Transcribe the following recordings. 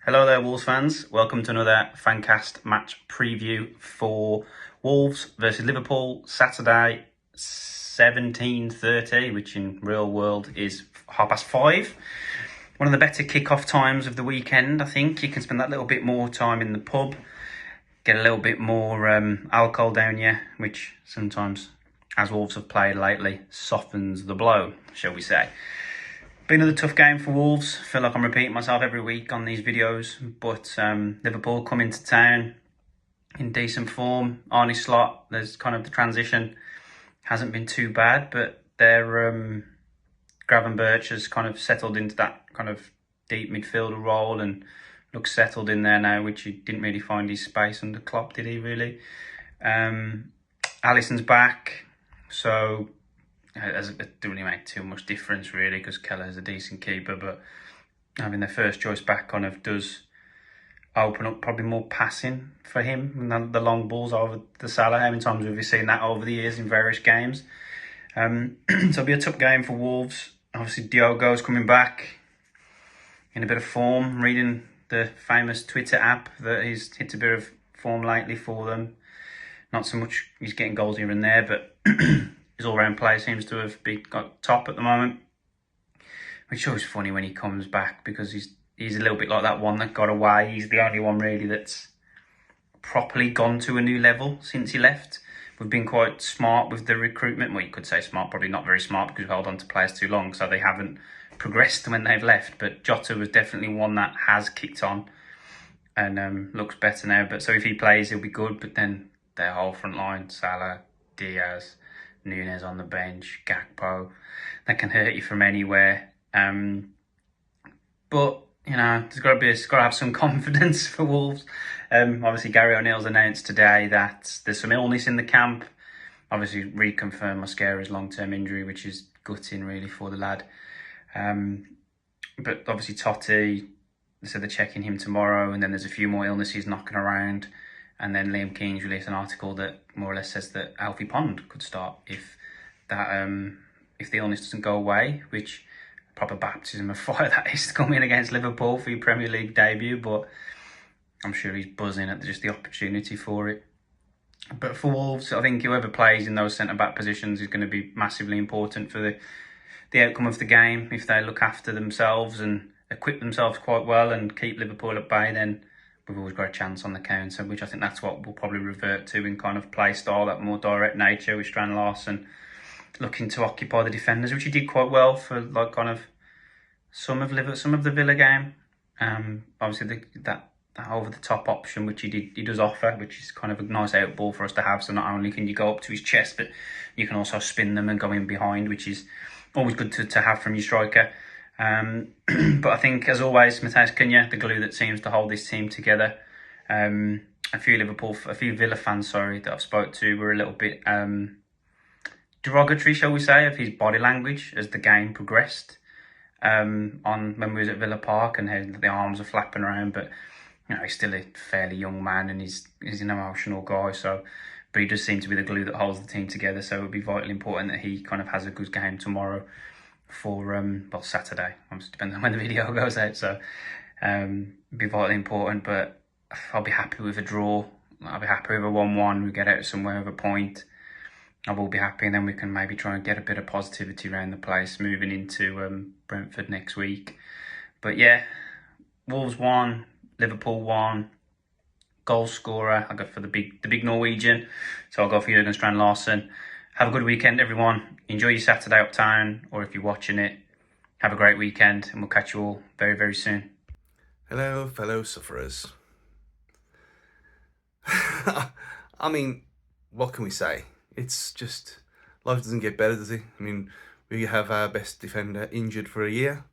Hello there, Wolves fans. Welcome to another Fancast match preview for Wolves versus Liverpool, Saturday, 17:30, which in real world is 5:30. One of the better kick-off times of the weekend, I think. You can spend that little bit more time in the pub, get a little bit more alcohol down you, which sometimes, as Wolves have played lately, softens the blow, shall we say. Been another tough game for Wolves. Feel like I'm repeating myself every week on these videos, but Liverpool come into town in decent form. Arne Slot, there's kind of the transition hasn't been too bad, but their Gravenberch has kind of settled into that kind of deep midfielder role and looks settled in there now, which he didn't really find his space under Klopp, did he really? Alisson's back, so it doesn't really make too much difference really because Kelleher's a decent keeper, but having their first choice back kind of does open up probably more passing for him and the long balls over the Salah. How many times have we seen that over the years in various games? So it'll be a tough game for Wolves. Obviously Diogo's coming back in a bit of form, reading the famous Twitter app that he's hit a bit of form lately for them. Not so much he's getting goals here and there, but his all-round play seems to have got top at the moment, which is always funny when he comes back because he's a little bit like that one that got away. He's the only one really that's properly gone to a new level since he left. We've been quite smart with the recruitment. Well, you could say smart, probably not very smart because we've held on to players too long, so they haven't progressed when they've left. But Jota was definitely one that has kicked on and looks better now. But so if he plays, he'll be good. But then their whole front line, Salah, Diaz, Nunes on the bench, Gakpo, that can hurt you from anywhere. But you know, there's got to have some confidence for Wolves. Obviously, Gary O'Neill's announced today that there's some illness in the camp. Obviously, reconfirmed Mosquera's long-term injury, which is gutting really for the lad. But obviously, Totti, they said they're checking him tomorrow, and then there's a few more illnesses knocking around. And then Liam Keene's released an article that more or less says that Alfie Pond could start if the illness doesn't go away, which proper baptism of fire that is to come in against Liverpool for your Premier League debut. But I'm sure he's buzzing at just the opportunity for it. But for Wolves, I think whoever plays in those centre-back positions is going to be massively important for the outcome of the game. If they look after themselves and equip themselves quite well and keep Liverpool at bay, then we've always got a chance on the counter, which I think that's what we'll probably revert to in kind of play style, that more direct nature with Strand Larsen looking to occupy the defenders, which he did quite well for like kind of some of the Villa game. Obviously that over the top option which he does offer, which is kind of a nice out ball for us to have. So not only can you go up to his chest, but you can also spin them and go in behind, which is always good to have from your striker. But I think, as always, Matheus Cunha, the glue that seems to hold this team together. A few Villa fans, that I've spoke to were a little bit derogatory, shall we say, of his body language as the game progressed. On when we was at Villa Park and how the arms are flapping around, but you know he's still a fairly young man and he's an emotional guy. But he does seem to be the glue that holds the team together. So it would be vitally important that he kind of has a good game tomorrow. For Saturday, obviously depends on when the video goes out, so it'd be vitally important. But I'll be happy with a draw. I'll be happy with a 1-1. We get out somewhere with a point. I will be happy, and then we can maybe try and get a bit of positivity around the place moving into Brentford next week. But yeah, Wolves 1, Liverpool 1. Goal scorer, I go for the big Norwegian, so I'll go for Jurgen Strand Larsen. Have a good weekend, everyone. Enjoy your Saturday uptown, or if you're watching it, have a great weekend, and we'll catch you all very, very soon. Hello, fellow sufferers. I mean, what can we say? It's just, life doesn't get better, does it? I mean, we have our best defender injured for a year,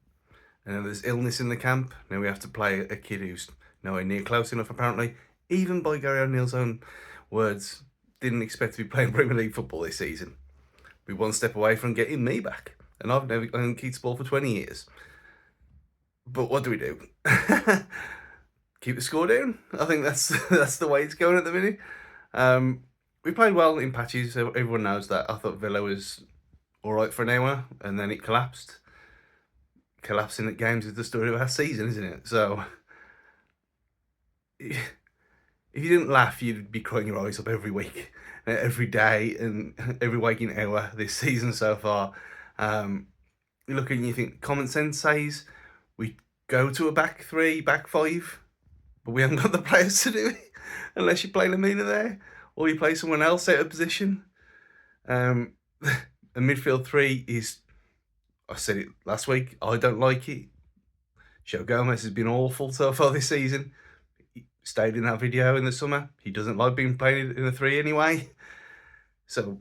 and then there's illness in the camp. Now we have to play a kid who's nowhere near close enough, apparently. Even by Gary O'Neill's own words, didn't expect to be playing Premier League football this season. We're one step away from getting me back, and I've never kicked ball for 20 years. But what do we do? Keep the score down? I think that's the way it's going at the minute. We played well in patches. Everyone knows that. I thought Villa was all right for an hour, and then it collapsed. Collapsing at games is the story of our season, isn't it? So if you didn't laugh, you'd be crying your eyes up every week, every day, and every waking hour this season so far. You look and you think common sense says we go to a back three, back five, but we haven't got the players to do it unless you play Lamina there or you play someone else out of position. A midfield three is, I said it last week, I don't like it. Joe Gomez has been awful so far this season. He stayed in that video in the summer. He doesn't like being played in a three anyway. So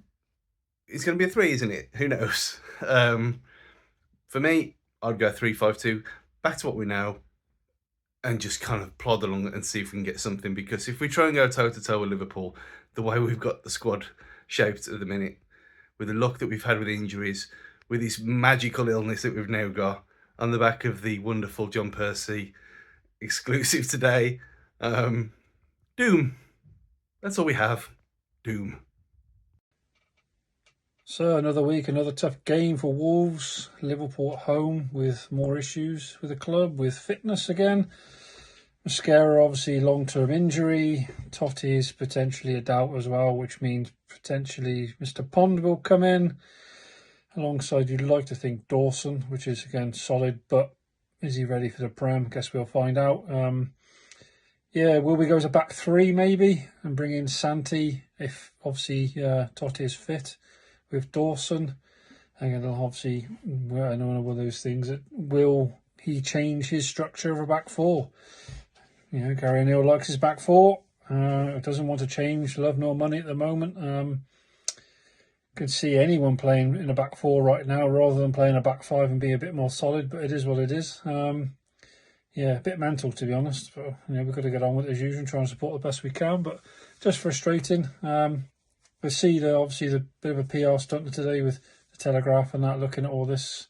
it's going to be a three, isn't it? Who knows? For me, I'd go 3-5-2, back to what we know, and just kind of plod along and see if we can get something. Because if we try and go toe-to-toe with Liverpool, the way we've got the squad shaped at the minute, with the luck that we've had with injuries, with this magical illness that we've now got, on the back of the wonderful John Percy exclusive today, doom. That's all we have. Doom. So another week, another tough game for Wolves. Liverpool at home with more issues with the club, with fitness again. Mascara obviously long-term injury. Totti is potentially a doubt as well, which means potentially Mr. Pond will come in. Alongside, you'd like to think Dawson, which is again solid, but is he ready for the Prem? Guess we'll find out. Yeah, will we go as a back three maybe and bring in Santi if obviously Totti is fit with Dawson? And obviously, I know one of those things that will he change his structure of a back four? You know, Gary O'Neill likes his back four. Doesn't want to change love nor money at the moment. Could see anyone playing in a back four right now rather than playing a back five and being a bit more solid, but it is what it is. Yeah, a bit mental to be honest, but you know, we've got to get on with it as usual and try and support the best we can, but just frustrating. We see obviously the bit of a PR stunt today with the Telegraph and that, looking at all this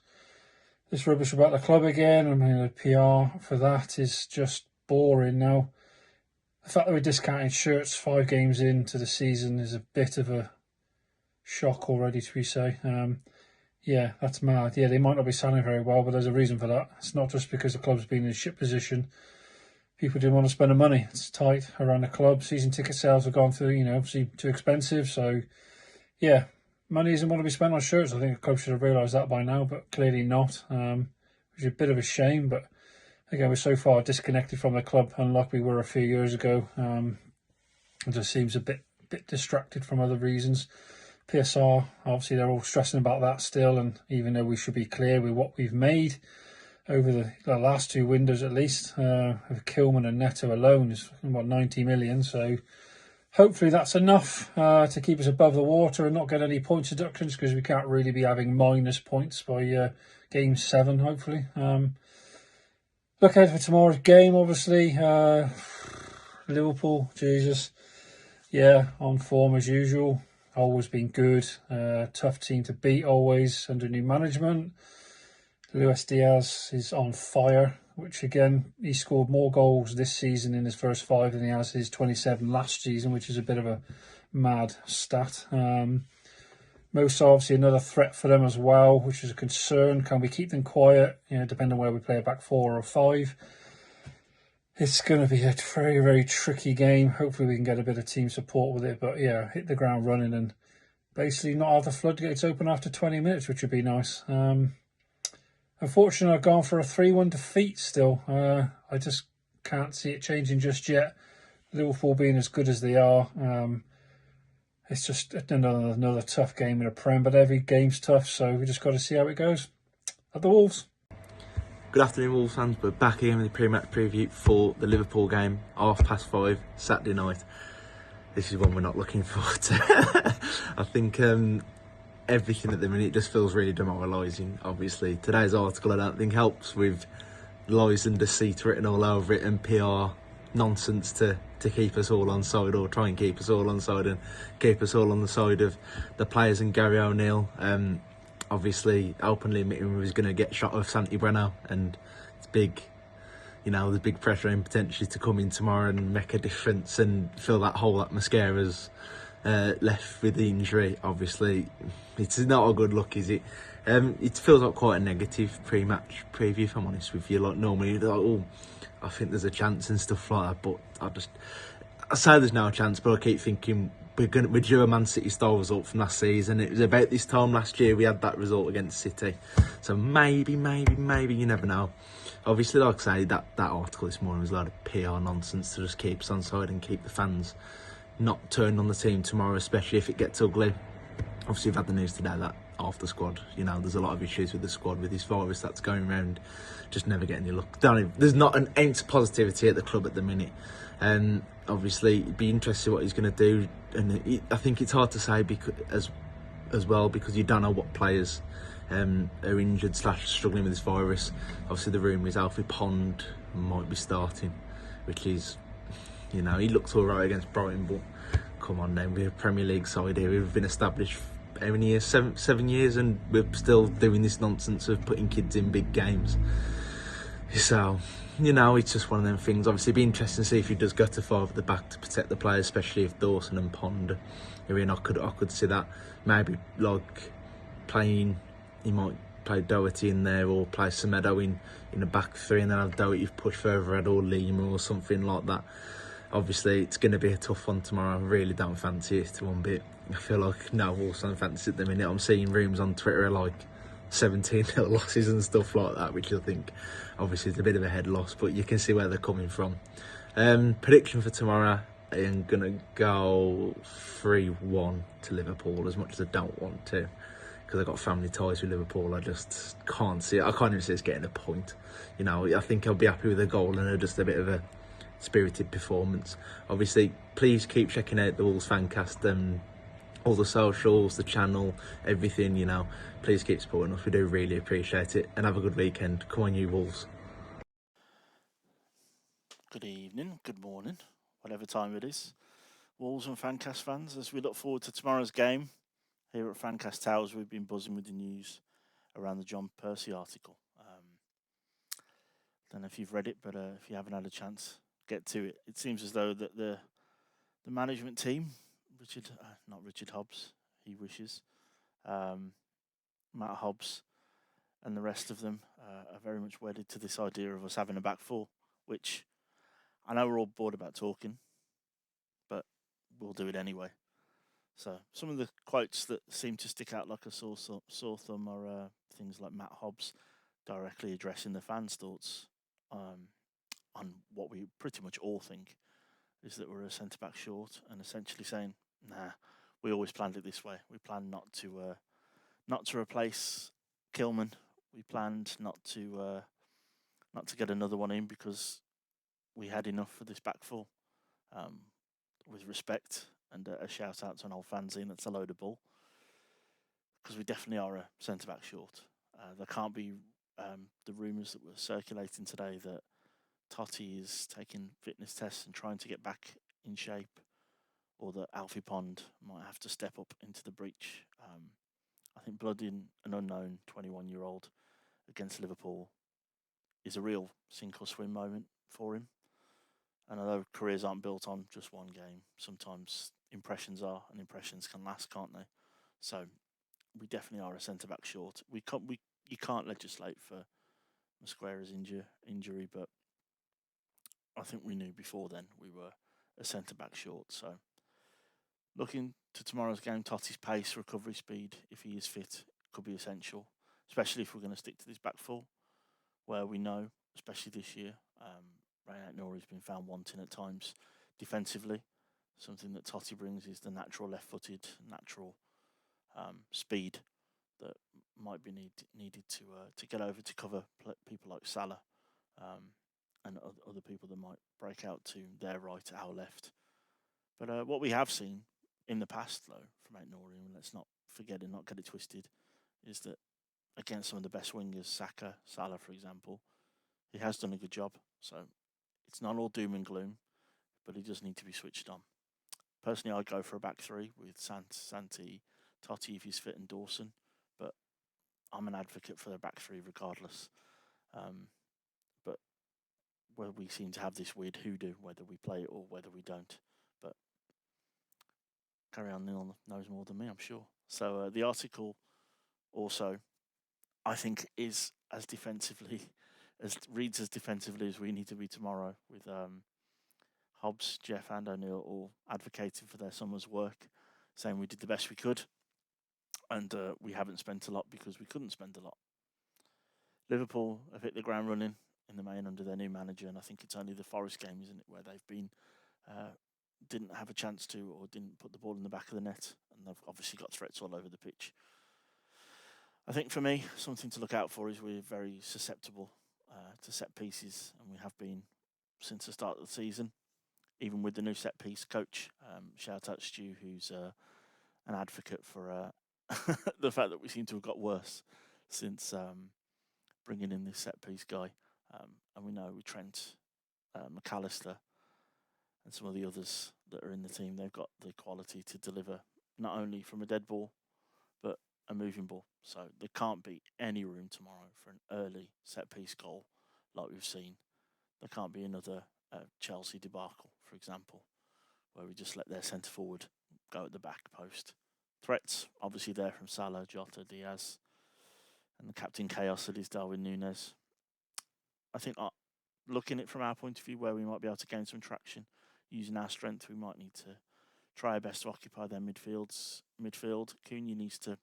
rubbish about the club again. I mean, the PR for that is just boring now. The fact that we're discounting shirts 5 games into the season is a bit of a shock already, to we say. Yeah, that's mad. Yeah, they might not be selling very well, but there's a reason for that. It's not just because the club's been in a shit position. People didn't want to spend the money. It's tight around the club. Season ticket sales have gone through, you know, obviously too expensive. So, yeah, money isn't want to be spent on shirts. I think the club should have realised that by now, but clearly not, which is a bit of a shame. But again, we're so far disconnected from the club, unlike we were a few years ago. It just seems a bit distracted from other reasons. PSR, obviously they're all stressing about that still, and even though we should be clear with what we've made over the last 2 windows at least, of Kilman and Neto alone is about 90 million, so hopefully that's enough to keep us above the water and not get any points deductions, because we can't really be having minus points by game 7 hopefully. Look ahead for tomorrow's game, obviously. Liverpool, Jesus, yeah, on form as usual. Always been good. Tough team to beat always under new management. Luis Diaz is on fire, which again, he scored more goals this season in his first 5 than he has his 27 last season, which is a bit of a mad stat. Most obviously another threat for them as well, which is a concern. Can we keep them quiet? You know, depending on where we play a back 4 or 5. It's going to be a very, very tricky game. Hopefully we can get a bit of team support with it. But yeah, hit the ground running and basically not have the floodgates open after 20 minutes, which would be nice. Unfortunately, I've gone for a 3-1 defeat still. I just can't see it changing just yet. Liverpool being as good as they are. It's just another tough game in a Prem, but every game's tough, so we just got to see how it goes. At the Wolves. Good afternoon, Wolves fans. We're back again with the pre-match preview for the Liverpool game, 5:30 Saturday night. This is one we're not looking forward to. I think everything at the minute just feels really demoralising. Obviously, today's article I don't think helps with lies and deceit written all over it and PR nonsense to keep us all on side, or try and keep us all on side and keep us all on the side of the players and Gary O'Neill. Obviously openly admitting we was going to get shot of Santi Brenner, and it's big, you know, there's big pressure on him potentially to come in tomorrow and make a difference and fill that hole that Mascara's left with the injury. Obviously it's not a good look, is it? It feels like quite a negative pre-match preview, if I'm honest with you. Like normally, like, oh, I think there's a chance and stuff like that, but I say there's no chance, but I keep thinking we're due a Man City style result from last season. It was about this time last year we had that result against City, so maybe you never know. Obviously, like I say, that article this morning was a lot of PR nonsense to just keep us on side and keep the fans not turning on the team tomorrow, especially if it gets ugly. Obviously, we've had the news today that half the squad, there's a lot of issues with the squad with this virus that's going around, just never getting any luck. There's not an ounce of positivity at the club at the minute. Obviously, it'd be interesting what he's going to do, and I think it's hard to say because you don't know what players are injured / struggling with this virus. Obviously, the rumour is Alfie Pond might be starting, which is, he looks all right against Brighton, but come on now, we're a Premier League side here. We've been established how many years? 7 years, and we're still doing this nonsense of putting kids in big games. So, it's just one of them things. Obviously, it'd be interesting to see if he does go to 5 at the back to protect the players, especially if Dawson and Pond are in. I could see that. Maybe like playing, he might play Doherty in there, or play Semedo in the back 3, and then have Doherty push further ahead, or Lima or something like that. Obviously, it's going to be a tough one tomorrow. I really don't fancy it one bit. I feel like no Wolves don't fancy it at the minute. I'm seeing rumours on Twitter like 17-0 losses and stuff like that, which I think obviously is a bit of a head loss, but you can see where they're coming from. Prediction for tomorrow, I'm going to go 3-1 to Liverpool, as much as I don't want to, because I've got family ties with Liverpool. I just can't see it. I can't even see us getting a point. I think I'll be happy with a goal and just a bit of a spirited performance. Obviously, please keep checking out the Wolves Fancast, all the socials, the channel, everything, Please keep supporting us. We do really appreciate it. And have a good weekend. Come on, you Wolves. Good evening, good morning, whatever time it is. Wolves and Fancast fans, as we look forward to tomorrow's game, here at Fancast Towers, we've been buzzing with the news around the John Percy article. Don't know if you've read it, but if you haven't had a chance, get to it. It seems as though that the management team, not Richard Hobbs, he wishes, Matt Hobbs and the rest of them are very much wedded to this idea of us having a back four, which I know we're all bored about talking, but we'll do it anyway. So some of the quotes that seem to stick out like a sore thumb are things like Matt Hobbs directly addressing the fans' thoughts on what we pretty much all think is that we're a centre-back short, and essentially saying, nah, we always planned it this way. We planned not to replace Kilman. We planned not to get another one in because we had enough for this back four. With respect and a shout out to an old fanzine that's a load of bull, because we definitely are a centre back short. There can't be the rumours that were circulating today that Totti is taking fitness tests and trying to get back in shape, or that Alfie Pond might have to step up into the breach. I think bloodying an unknown 21-year-old against Liverpool is a real sink or swim moment for him. And although careers aren't built on just one game, sometimes impressions are, and impressions can last, can't they? So we definitely are a centre-back short. You can't legislate for Mosquera's injury, but I think we knew before then we were a centre-back short. So looking to tomorrow's game, Totti's pace, recovery speed, if he is fit, could be essential, especially if we're going to stick to this back four, where we know, especially this year, Ryan Nouri's been found wanting at times defensively. Something that Totti brings is the natural left-footed, natural speed that might be needed to get over to cover people like Salah and other people that might break out to their right, our left. But what we have seen in the past, though, from Nouri, and let's not forget and not get it twisted, is that against some of the best wingers, Saka, Salah, for example, he has done a good job. So it's not all doom and gloom, but he does need to be switched on. Personally, I'd go for a back three with Santi, Totti if he's fit, and Dawson. But I'm an advocate for the back three regardless. But where we seem to have this weird hoodoo, whether we play it or whether we don't. But carry on, Neil knows more than me, I'm sure. So the article also I think is as defensively as defensively as we need to be tomorrow, with Hobbs, Jeff, and O'Neill all advocating for their summer's work, saying we did the best we could, and we haven't spent a lot because we couldn't spend a lot. Liverpool have hit the ground running in the main under their new manager, and I think it's only the Forest game, isn't it, where they've been didn't have a chance to, or didn't put the ball in the back of the net, and they've obviously got threats all over the pitch. I think for me, something to look out for is we're very susceptible to set pieces, and we have been since the start of the season. Even with the new set piece coach, shout out Stu, who's an advocate for the fact that we seem to have got worse since bringing in this set piece guy. And we know with Trent, McAllister, and some of the others that are in the team, they've got the quality to deliver not only from a dead ball, but a moving ball. So there can't be any room tomorrow for an early set piece goal like we've seen. There can't be another Chelsea debacle, for example, where we just let their centre forward go at the back post. Threats obviously there from Salah, Jota, Diaz, and the captain chaos that is Darwin Núñez. I think looking at it from our point of view, where we might be able to gain some traction using our strength, we might need to try our best to occupy their midfield. Cunha needs to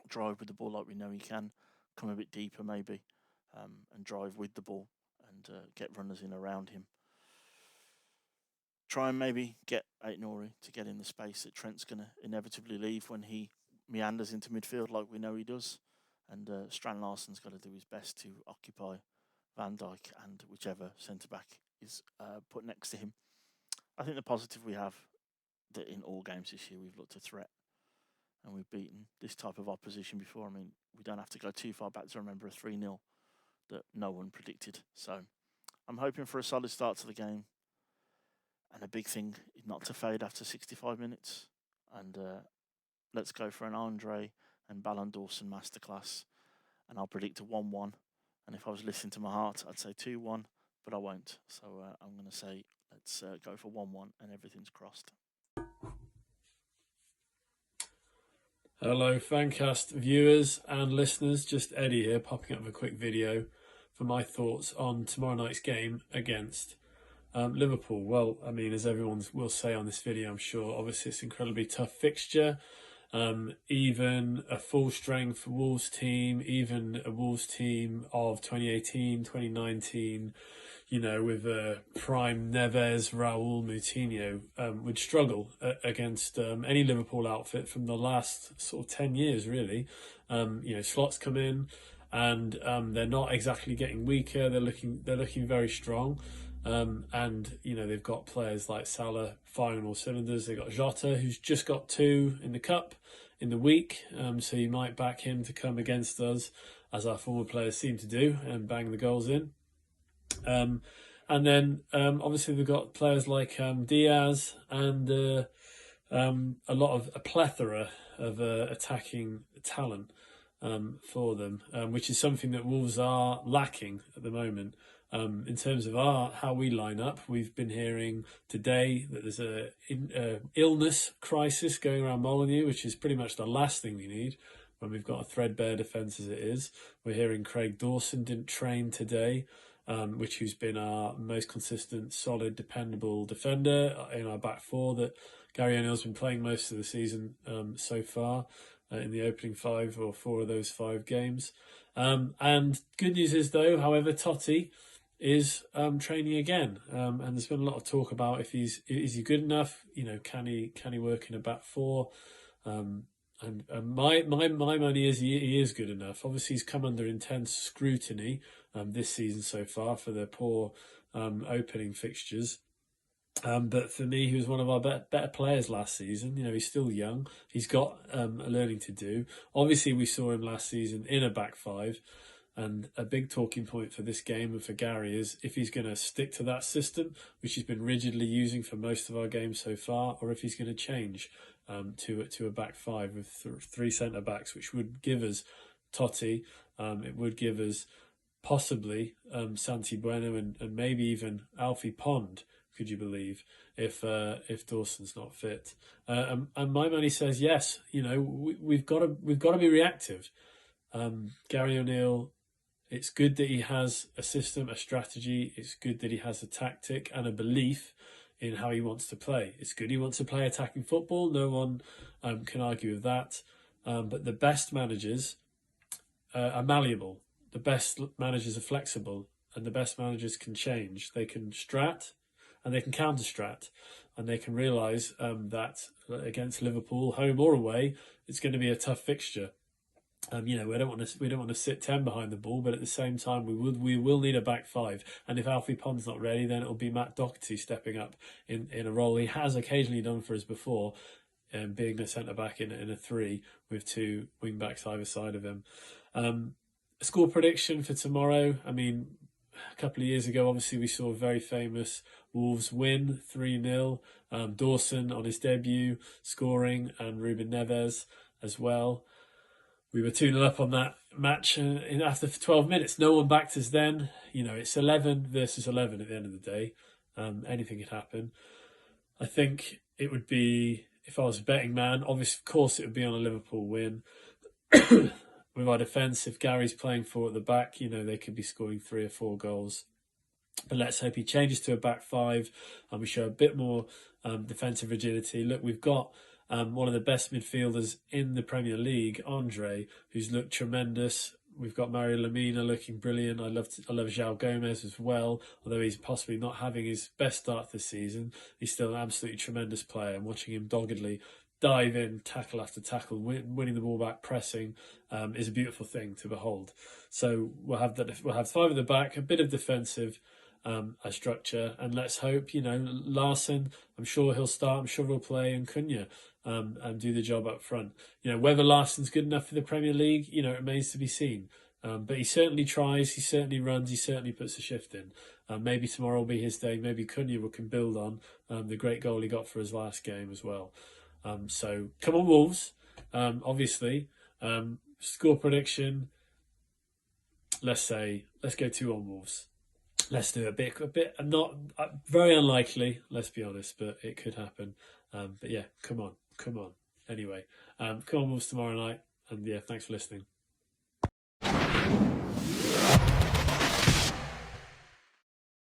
drive with the ball like we know he can, come a bit deeper maybe, and drive with the ball and get runners in around him. Try and maybe get Aït-Nouri to get in the space that Trent's going to inevitably leave when he meanders into midfield like we know he does. And Strand Larsen's got to do his best to occupy Van Dijk and whichever centre-back is put next to him. I think the positive we have that in all games this year we've looked a threat and we've beaten this type of opposition before. I mean, we don't have to go too far back to remember a 3-0 that no one predicted. So I'm hoping for a solid start to the game. And a big thing is not to fade after 65 minutes. And let's go for an Andre and Ballon Dawson masterclass. And I'll predict a 1-1. And if I was listening to my heart, I'd say 2-1, but I won't. So I'm going to say let's go for 1-1 and everything's crossed. Hello, Fancast viewers and listeners. Just Eddie here, popping up a quick video for my thoughts on tomorrow night's game against Liverpool. Well, I mean, as everyone will say on this video, I'm sure, obviously it's an incredibly tough fixture. Even a full-strength Wolves team, even a Wolves team of 2018, 2019, you know, with prime Neves, Raul, Moutinho, would struggle against any Liverpool outfit from the last sort of 10 years, really. You know, slots come in and they're not exactly getting weaker. They're looking very strong. And, you know, they've got players like Salah firing all cylinders. They've got Jota, who's just got 2 in the Cup in the week. So you might back him to come against us, as our former players seem to do, and bang the goals in. And then, obviously, we've got players like Diaz and a plethora of attacking talent for them, which is something that Wolves are lacking at the moment. In terms of how we line up, we've been hearing today that there's a illness crisis going around Molineux, which is pretty much the last thing we need when we've got a threadbare defence as it is. We're hearing Craig Dawson didn't train today, who's been our most consistent, solid, dependable defender in our back four that Gary O'Neill's been playing most of the season so far in the opening 5 or 4 of those 5 games. And good news is, though, however, Totti is training again, and there's been a lot of talk about is he good enough? You know, can he work in a back 4? And my money is he is good enough. Obviously, he's come under intense scrutiny this season so far for the poor opening fixtures. But for me, he was one of our better players last season. You know, he's still young. He's got learning to do. Obviously, we saw him last season in a back 5. And a big talking point for this game and for Gary is if he's going to stick to that system, which he's been rigidly using for most of our games so far, or if he's going to change to a back 5 with 3 centre-backs, which would give us Totti. It would give us possibly Santi Bueno and maybe even Alfie Pond, could you believe, if Dawson's not fit. And my money says yes. You know, we've got to be reactive. Gary O'Neill, it's good that he has a system, a strategy. It's good that he has a tactic and a belief in how he wants to play. It's good he wants to play attacking football. No one can argue with that. But the best managers are malleable. The best managers are flexible, and the best managers can change. They can strat and they can counter strat, and they can realise that against Liverpool, home or away, it's going to be a tough fixture. We don't want to sit 10 behind the ball, but at the same time we will need a back five. And if Alfie Pond's not ready, then it'll be Matt Doherty stepping up in a role he has occasionally done for us before, being a centre back in a three with two wing backs either side of him. A score prediction for tomorrow. I mean, a couple of years ago, obviously we saw a very famous Wolves win 3-0. Dawson on his debut scoring, and Ruben Neves as well. We were 2-0 up on that match after 12 minutes. No one backed us then. It's 11 versus 11 at the end of the day. Anything could happen. I think it would be, if I was a betting man, obviously, of course, it would be on a Liverpool win. With our defence, if Gary's playing 4 at the back, they could be scoring 3 or 4 goals. But let's hope he changes to a back 5 and we show a bit more defensive rigidity. Look, we've got one of the best midfielders in the Premier League, Andre, who's looked tremendous. We've got Mario Lemina looking brilliant. I love João Gomez as well, although he's possibly not having his best start this season. He's still an absolutely tremendous player, and watching him doggedly dive in, tackle after tackle, winning the ball back, pressing, is a beautiful thing to behold. So we'll have 5 at the back, a bit of defensive structure, and let's hope, Larson, I'm sure he'll start, I'm sure he'll play, and Cunha and do the job up front. Whether Larson's good enough for the Premier League, it remains to be seen. But he certainly tries, he certainly runs, he certainly puts a shift in. Maybe tomorrow will be his day. Maybe Cunha can build on the great goal he got for his last game as well. So come on, Wolves. Obviously, score prediction. Let's go 2-1 Wolves. Let's do a bit. Not very unlikely. Let's be honest, but it could happen. But yeah, come on. Anyway, come on Wolves tomorrow night. And yeah, thanks for listening.